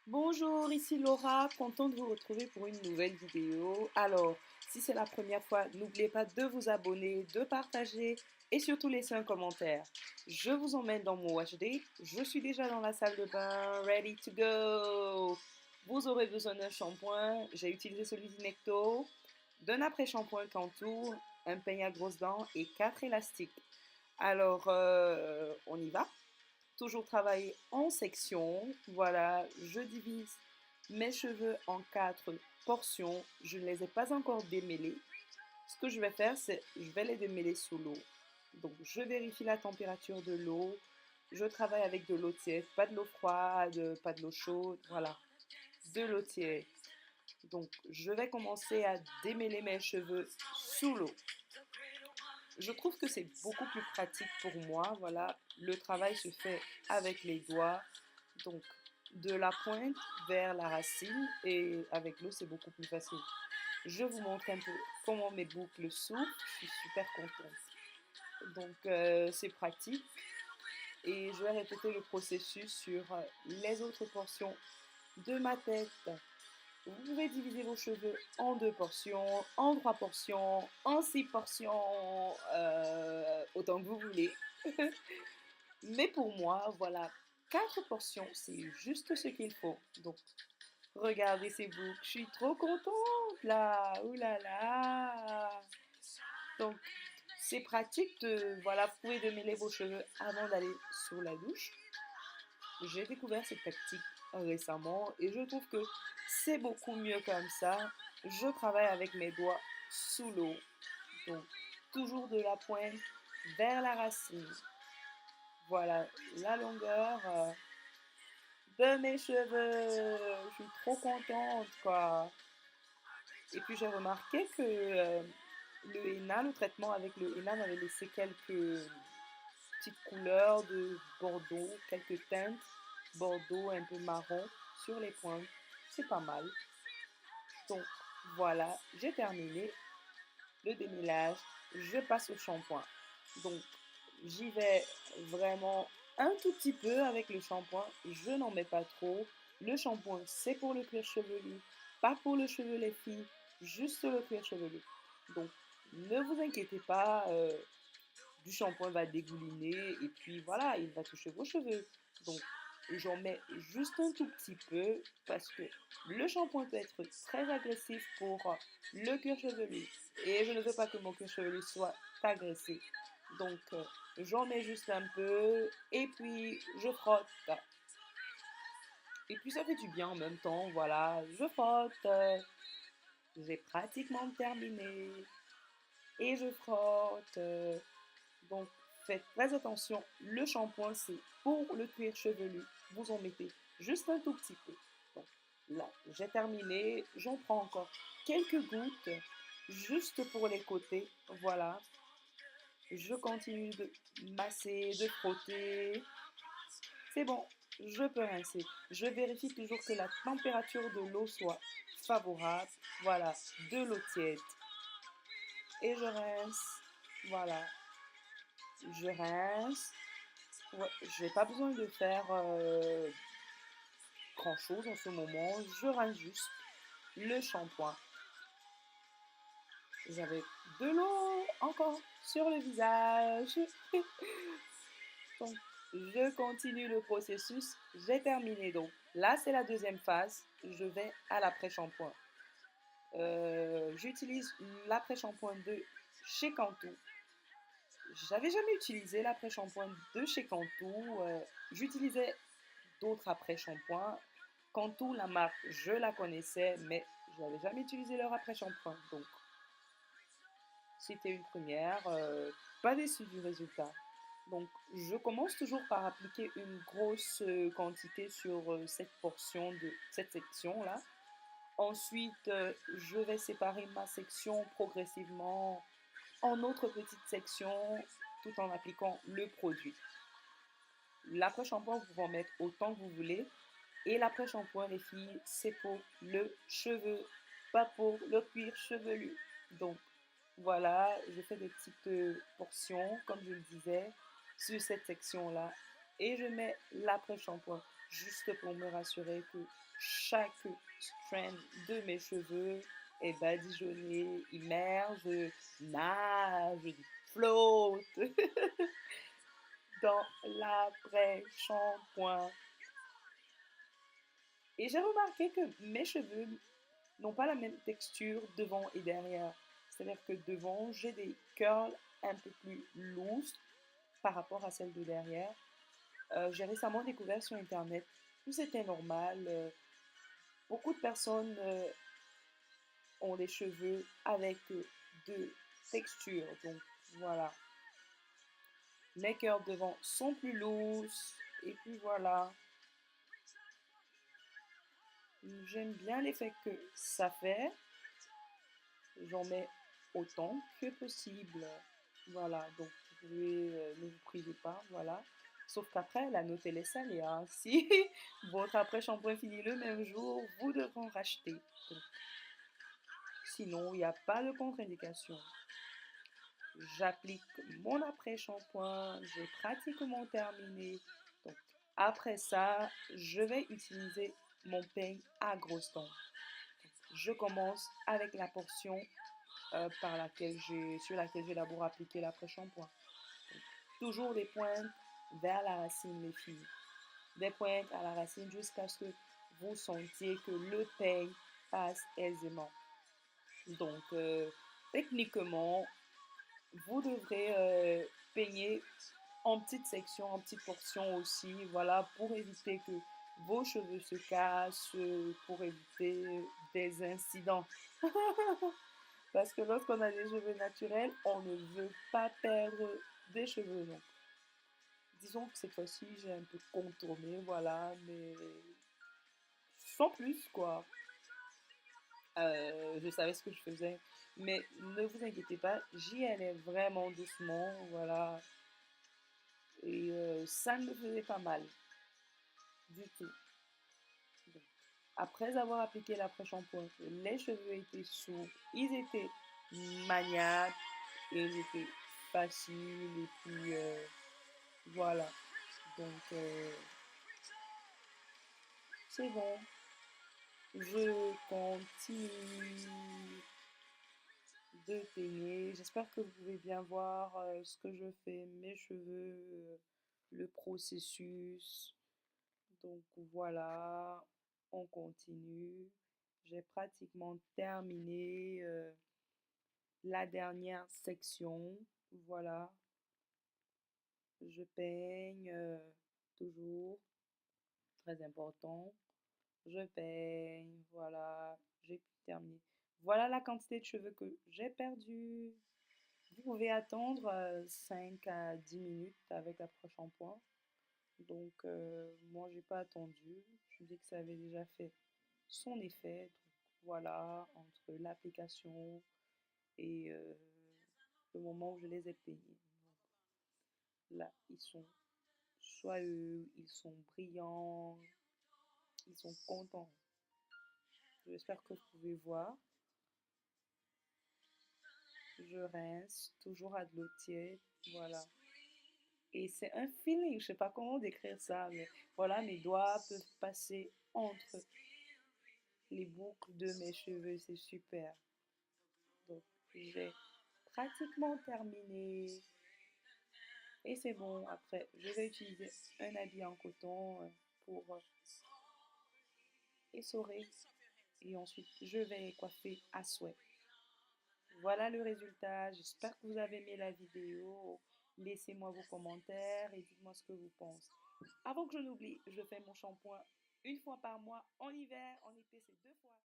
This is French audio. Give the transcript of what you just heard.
Bonjour, ici Laura, content de vous retrouver pour une nouvelle vidéo. Alors, si c'est la première fois, n'oubliez pas de vous abonner, de partager et surtout laisser un commentaire. Je vous emmène dans mon watch day. Je suis déjà dans la salle de bain, ready to go. Vous aurez besoin d'un shampoing. J'ai utilisé celui d'Inecto, d'un après-shampoing Cantu, un peigne à grosses dents et 4 élastiques. Alors, on y va. Toujours travailler en section. Voilà, je divise mes cheveux en 4 portions. Je ne les ai pas encore démêlés. Ce que je vais faire, c'est je vais les démêler sous l'eau. Donc, je vérifie la température de l'eau. Je travaille avec de l'eau tiède, pas de l'eau froide, pas de l'eau chaude. Voilà, de l'eau tiède. Donc, je vais commencer à démêler mes cheveux sous l'eau. Je trouve que c'est beaucoup plus pratique pour moi. Voilà, le travail se fait avec les doigts. Donc, de la pointe vers la racine et avec l'eau, c'est beaucoup plus facile. Je vous montre un peu comment mes boucles s'ouvrent. Je suis super contente. Donc, c'est pratique. Et je vais répéter le processus sur les autres portions de ma tête. Vous pouvez diviser vos cheveux en 2 portions, en 3 portions, en 6 portions, autant que vous voulez. Mais pour moi, voilà, 4 portions, c'est juste ce qu'il faut. Donc, regardez ces boucles, je suis trop contente là, ouh là là. Donc, c'est pratique de, voilà, vous pouvez démêler vos cheveux avant d'aller sous la douche. J'ai découvert cette tactique récemment et je trouve que c'est beaucoup mieux comme ça. Je travaille avec mes doigts sous l'eau, donc toujours de la pointe vers la racine. Voilà la longueur de mes cheveux. Je suis trop contente, quoi. Et puis j'ai remarqué que le henna, le traitement avec le henna m'avait laissé quelques petites couleurs de bordeaux, quelques teintes bordeaux un peu marron sur les pointes. C'est pas mal. Donc voilà, j'ai terminé le démêlage. Je passe au shampoing. Donc j'y vais vraiment un tout petit peu avec le shampoing. Je n'en mets pas trop. Le shampoing, c'est pour le cuir chevelu, pas pour le cheveu les filles, juste le cuir chevelu. Donc ne vous inquiétez pas, du shampoing va dégouliner et puis voilà, il va toucher vos cheveux. Donc, j'en mets juste un tout petit peu parce que le shampoing peut être très agressif pour le cuir chevelu. Et je ne veux pas que mon cuir chevelu soit agressé. Donc, j'en mets juste un peu et puis je frotte. Et puis ça fait du bien en même temps, voilà, je frotte. J'ai pratiquement terminé et je frotte. Donc, faites très attention. Le shampoing, c'est pour le cuir chevelu. Vous en mettez juste un tout petit peu. Donc, là, j'ai terminé. J'en prends encore quelques gouttes, juste pour les côtés. Voilà. Je continue de masser, de frotter. C'est bon, je peux rincer. Je vérifie toujours que la température de l'eau soit favorable. Voilà, de l'eau tiède. Et je rince. Voilà, je rince. Ouais, j'ai pas besoin de faire grand chose en ce moment. Je rince juste le shampoing. J'avais de l'eau encore sur le visage. Donc, je continue le processus. J'ai terminé donc. Là, c'est la deuxième phase. Je vais à l'après-shampoing. J'utilise l'après-shampoing de chez Cantu. J'avais jamais utilisé l'après-shampoing de chez Cantu. J'utilisais d'autres après-shampoings. Cantu, la marque, je la connaissais, mais je n'avais jamais utilisé leur après-shampoing. Donc, c'était une première. Pas déçu du résultat. Donc, je commence toujours par appliquer une grosse quantité sur cette portion de cette section-là. Ensuite, je vais séparer ma section progressivement en autres petites sections tout en appliquant le produit. L'après-shampoing, vous pouvez en mettre autant que vous voulez. Et l'après-shampoing, les filles, c'est pour le cheveu, pas pour le cuir chevelu. Donc, voilà, je fais des petites portions, comme je le disais, sur cette section-là. Et je mets l'après-shampoing. juste pour me rassurer que chaque strand de mes cheveux est badigeonné, immerge, nage, flotte dans l'après-shampoing. Et j'ai remarqué que mes cheveux n'ont pas la même texture devant et derrière. C'est-à-dire que devant, j'ai des curls un peu plus loose par rapport à celles de derrière. J'ai récemment découvert sur Internet que c'était normal. Beaucoup de personnes ont des cheveux avec deux textures. Donc voilà. Mes curls devant sont plus loose. Et puis voilà. J'aime bien l'effet que ça fait. J'en mets autant que possible. Voilà, donc vous pouvez, ne vous privez pas, voilà. Sauf qu'après, la note elle est salée, hein. Si votre après-shampoing finit le même jour, vous devrez en racheter. Donc, sinon, il n'y a pas de contre-indication. J'applique mon après-shampoing, j'ai pratiquement terminé. Donc, après ça, je vais utiliser mon peigne à grosse dents. Je commence avec la portion sur laquelle j'ai d'abord appliqué l'après-shampoing. Toujours des pointes vers la racine, les filles. Des pointes à la racine jusqu'à ce que vous sentiez que le peigne passe aisément. Donc, techniquement, vous devrez peigner en petites sections, en petites portions aussi, voilà, pour éviter que vos cheveux se cassent, pour éviter des incidents. Parce que lorsqu'on a des cheveux naturels, on ne veut pas perdre des cheveux. Donc, disons que cette fois-ci, j'ai un peu contourné, voilà, mais sans plus, quoi. Je savais ce que je faisais. Mais ne vous inquiétez pas, j'y allais vraiment doucement, voilà. Et ça ne me faisait pas mal du tout. Donc, après avoir appliqué l'après-shampoing, les cheveux étaient souples, ils étaient maniables et ils étaient faciles. Et puis, voilà. Donc, c'est bon. Je continue de peigner. J'espère que vous pouvez bien voir ce que je fais, mes cheveux, le processus. Donc voilà, on continue. J'ai pratiquement terminé la dernière section. Voilà, je peigne toujours, très important. Je peigne, voilà, j'ai pu terminer. Voilà la quantité de cheveux que j'ai perdu. Vous pouvez attendre 5 à 10 minutes avec l'après-shampoing. Donc, moi, j'ai pas attendu. Je me dis que ça avait déjà fait son effet. Donc, voilà, entre l'application et le moment où je les ai payés. Donc, là, ils sont soyeux, ils sont brillants, ils sont contents. J'espère que vous pouvez voir. Je rince toujours à de l'eau tiède. Voilà. Et c'est un feeling, je sais pas comment décrire ça, mais voilà, mes doigts peuvent passer entre les boucles de mes cheveux, c'est super. Donc, j'ai pratiquement terminé. Et c'est bon, après, je vais utiliser un habit en coton pour essorer. Et ensuite, je vais coiffer à souhait. Voilà le résultat. J'espère que vous avez aimé la vidéo. Laissez-moi vos commentaires et dites-moi ce que vous pensez. Avant que je n'oublie, je fais mon shampoing une fois par mois en hiver, en été c'est deux fois.